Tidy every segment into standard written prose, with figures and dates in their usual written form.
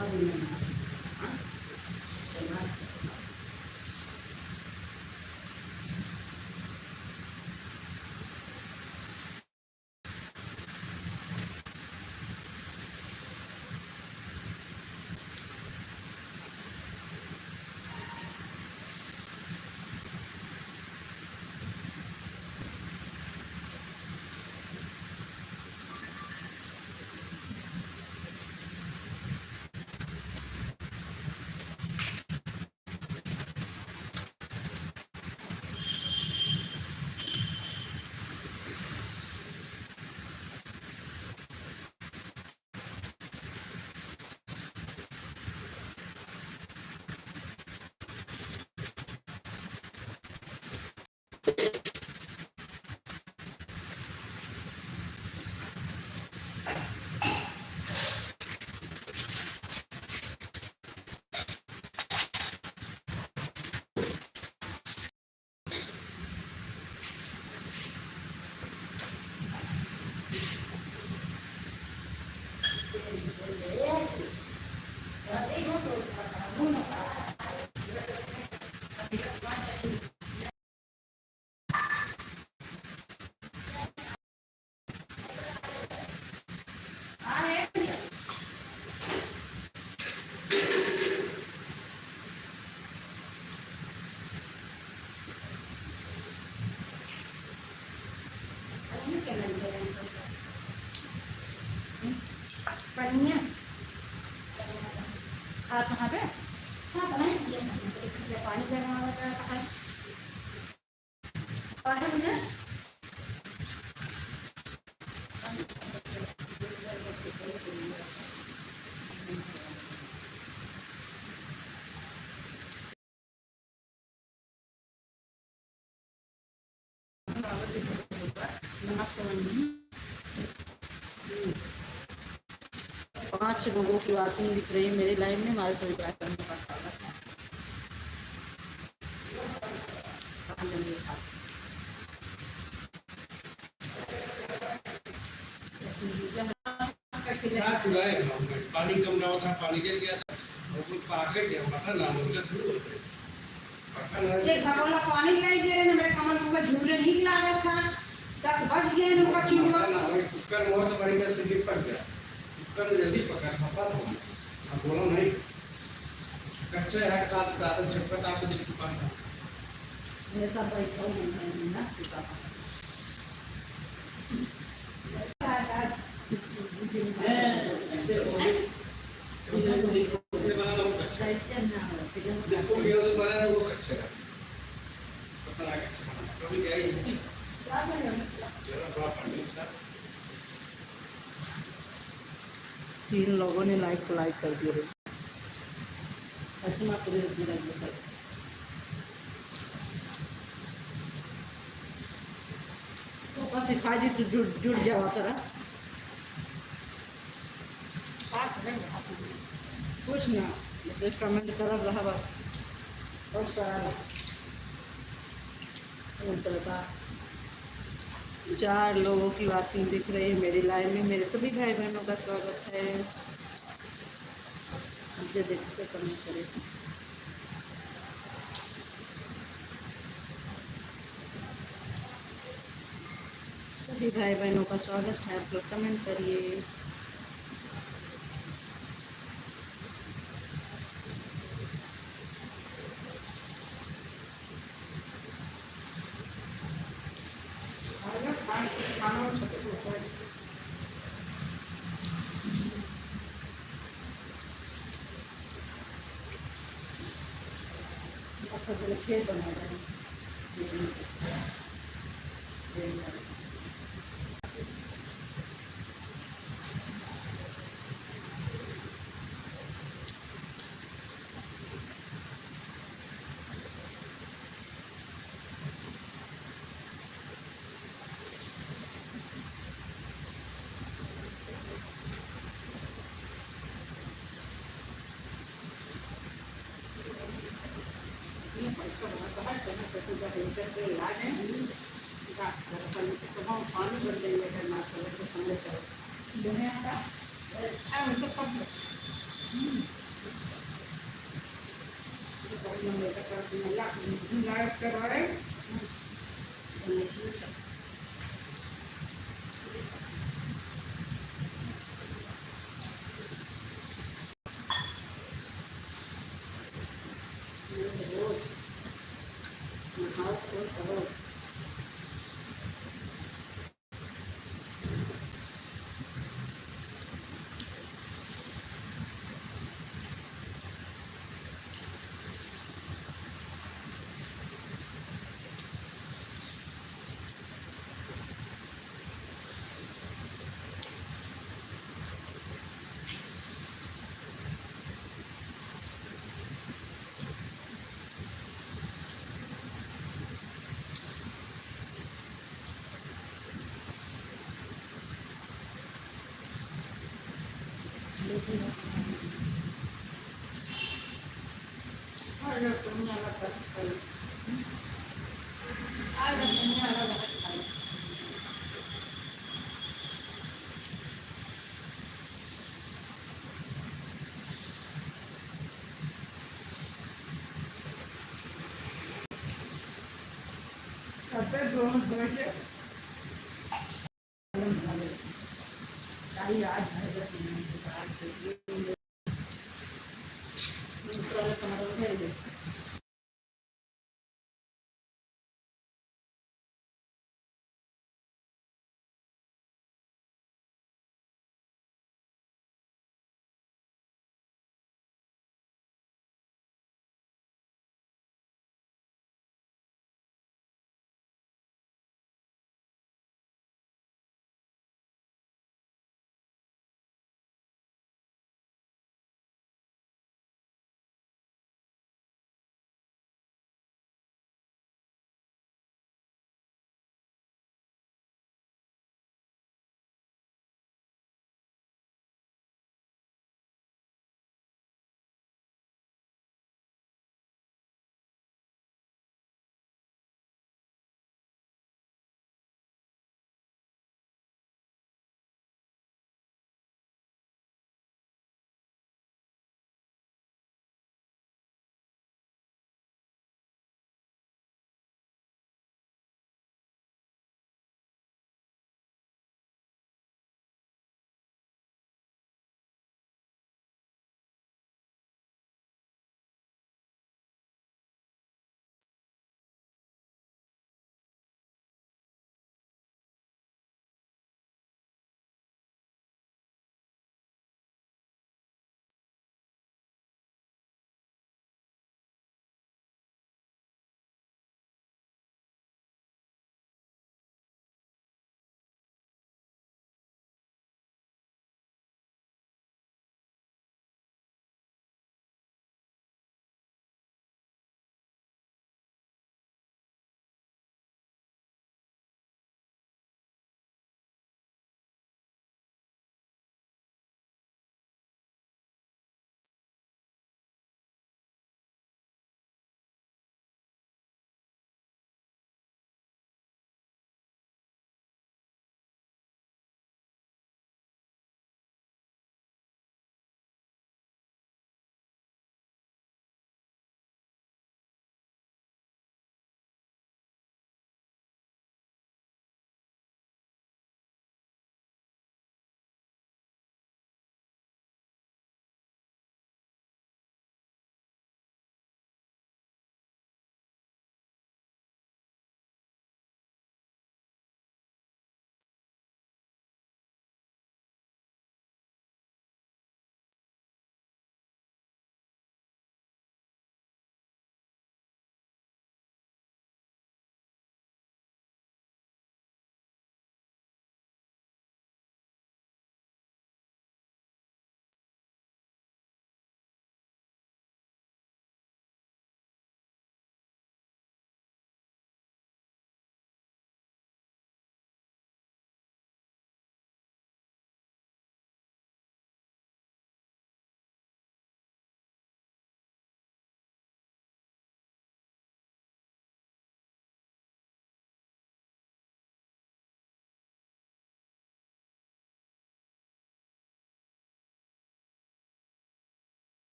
आप कहाँ पे? हाँ पानी गर्म होता है पानी मुझे पांच लोगों की वाचिंग दिख रही है मेरी लाइव में। हमारे सभी ट्राई करने का पानी कम ना था, पानी जल गया था और कुछ पाके गया मठा ना मुझे शुरू होते एक भगवान पानी लाई दे रहे मेरे कमर को झूले नहीं लगा था 10 बज गए उनका चिंता ना कुकर में तो बड़ी का स्लिप पड़ गया। कुकर में जल्दी पका खपा हो अब बोलो नहीं कच्चा है खाद ज्यादा झटपट आपको दिख चुका था मेरे साथ बैठा हूं ना चुका देखो मेरा तो बना वो कच्चा है पता लगा कभी क्या ही जरा थोड़ा पानी सा 3 लोगों ने लाइक कर दिया ऐसे ना पूरे लगे तो बस सिखा दी तो जुड़ जावा तरह कुछ ना जस्ट कमेंट कर रहा बस और सारा 4 लोगों की वाचिंग दिख रही है मेरी लाइव में। मेरे सभी भाई बहनों का स्वागत है। मुझे देखते कमेंट करें। सभी भाई बहनों का स्वागत है। आप लोग कमेंट करिए। खेत बना काही आज झालं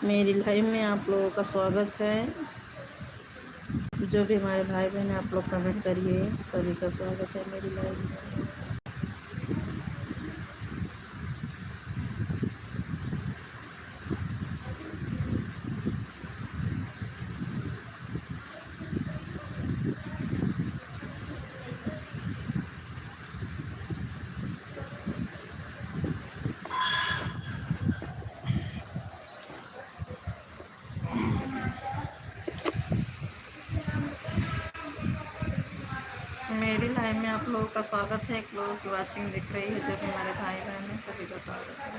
मेरी लाइव में आप लोगों का स्वागत है। जो भी हमारे भाई बहन हैं, आप लोग कमेंट करिए। सभी का स्वागत है मेरी लाइव में। मेरी लाइव में आप लोगों का स्वागत है। एक लोगों की वाचिंग दिख रही है, जो भी हमारे भाई बहन हैं, सभी का स्वागत है।